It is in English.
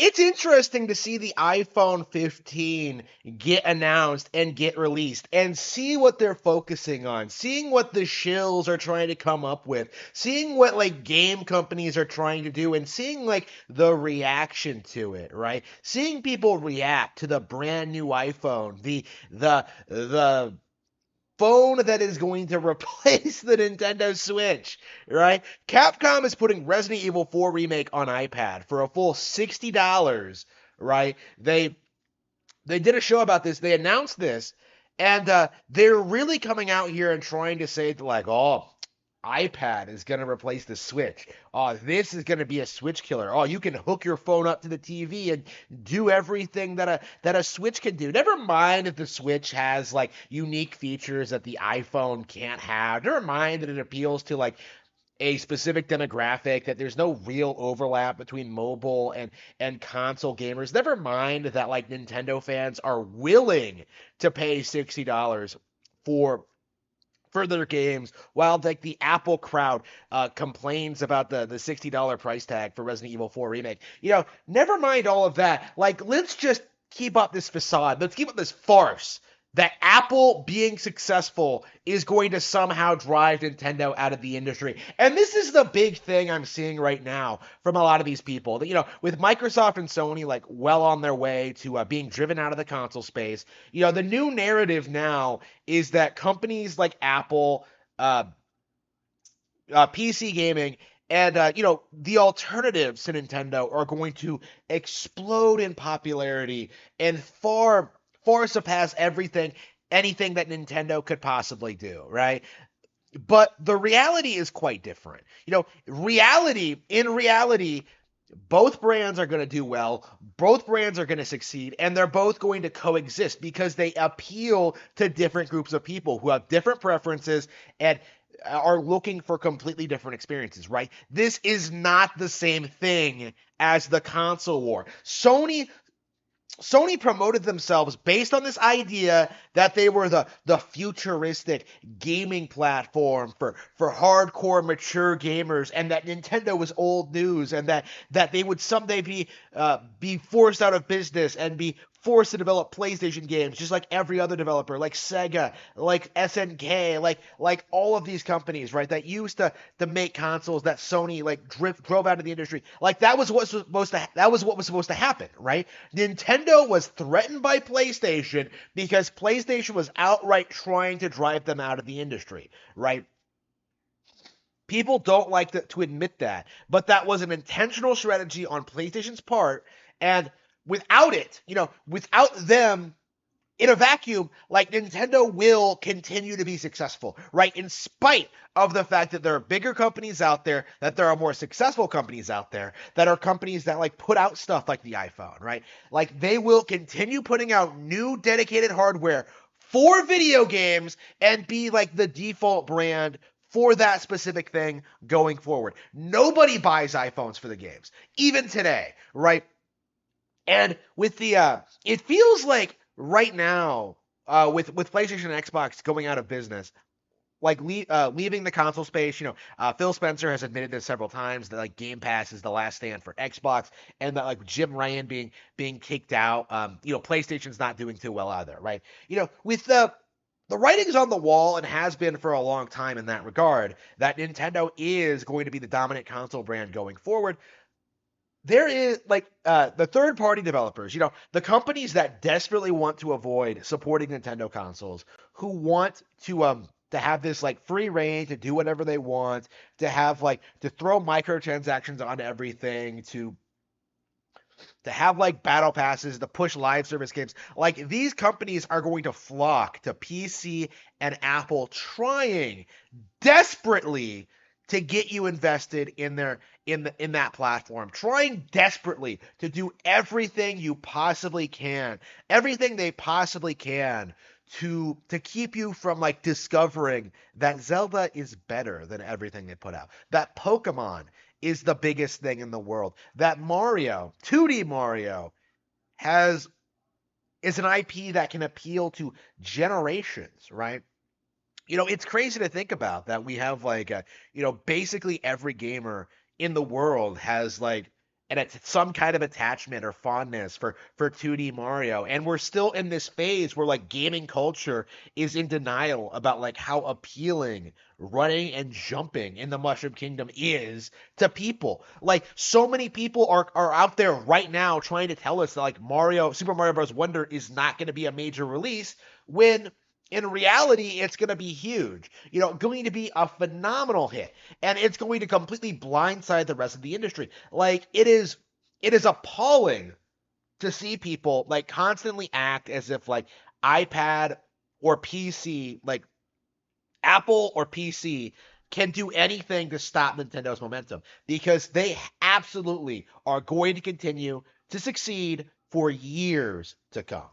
it's interesting to see the iPhone 15 get announced and get released and see what they're focusing on, seeing what the shills are trying to come up with, seeing what like game companies are trying to do, and seeing like the reaction to it, right? Seeing people react to the brand new iPhone, the phone that is going to replace the Nintendo Switch, right? Capcom is putting Resident Evil 4 Remake on iPad for a full $60, right? They did a show about this. They announced this, and they're really coming out here and trying to say like, oh, iPad is going to replace the Switch. Oh, this is going to be a Switch killer. Oh, you can hook your phone up to the TV and do everything that a Switch can do. Never mind if the Switch has like unique features that the iPhone can't have. Never mind that it appeals to like a specific demographic, that there's no real overlap between mobile and console gamers. Never mind that like Nintendo fans are willing to pay $60 for their games, while like the Apple crowd complains about the $60 price tag for Resident Evil 4 Remake. Never mind all of that. Like, let's just keep up this facade. Let's keep up this farce that Apple being successful is going to somehow drive Nintendo out of the industry. And this is the big thing I'm seeing right now from a lot of these people. That, with Microsoft and Sony like well on their way to being driven out of the console space, the new narrative now is that companies like Apple, PC gaming, and the alternatives to Nintendo are going to explode in popularity and far surpass anything that Nintendo could possibly do, right? But the reality is quite different. In reality, both brands are going to do well, both brands are going to succeed, and they're both going to coexist because they appeal to different groups of people who have different preferences and are looking for completely different experiences, right? This is not the same thing as the console war. Sony promoted themselves based on this idea that they were the futuristic gaming platform for hardcore mature gamers, and that Nintendo was old news, and that they would someday be forced out of business and be forced to develop PlayStation games just like every other developer, like Sega, like SNK, like all of these companies, right? That used to make consoles that Sony like drove out of the industry. Like that was what was supposed to happen, right? Nintendo was threatened by PlayStation because PlayStation was outright trying to drive them out of the industry, right? People don't like to admit that, but that was an intentional strategy on PlayStation's part, and without them in a vacuum, like Nintendo will continue to be successful, right? In spite of the fact that there are bigger companies out there, that there are more successful companies out there, that are companies that like put out stuff like the iPhone, right? Like they will continue putting out new dedicated hardware for video games and be like the default brand for that specific thing going forward. Nobody buys iPhones for the games, even today, right? And with it feels like right now, with PlayStation and Xbox going out of business, like leaving the console space. Phil Spencer has admitted this several times that like Game Pass is the last stand for Xbox, and that like Jim Ryan being kicked out. PlayStation's not doing too well either, right? With the writing's on the wall and has been for a long time in that regard, that Nintendo is going to be the dominant console brand going forward. There is like the third party developers, the companies that desperately want to avoid supporting Nintendo consoles, who want to have this like free reign to do whatever they want, to have like to throw microtransactions on everything, to have like battle passes, to push live service games. Like these companies are going to flock to PC and Apple, trying desperately to get you invested in that platform, trying desperately to do everything they possibly can to keep you from like discovering that Zelda is better than everything they put out, that Pokemon is the biggest thing in the world, that Mario, 2D Mario, has is an IP that can appeal to generations, right? It's crazy to think about that we have like, basically every gamer in the world has like and it's some kind of attachment or fondness for 2D Mario. And we're still in this phase where like gaming culture is in denial about like how appealing running and jumping in the Mushroom Kingdom is to people. Like so many people are out there right now trying to tell us that like Super Mario Bros. Wonder is not going to be a major release when in reality, it's going to be huge. Going to be a phenomenal hit, and it's going to completely blindside the rest of the industry. Like it is appalling to see people like constantly act as if like iPad or PC, like Apple or PC can do anything to stop Nintendo's momentum because they absolutely are going to continue to succeed for years to come.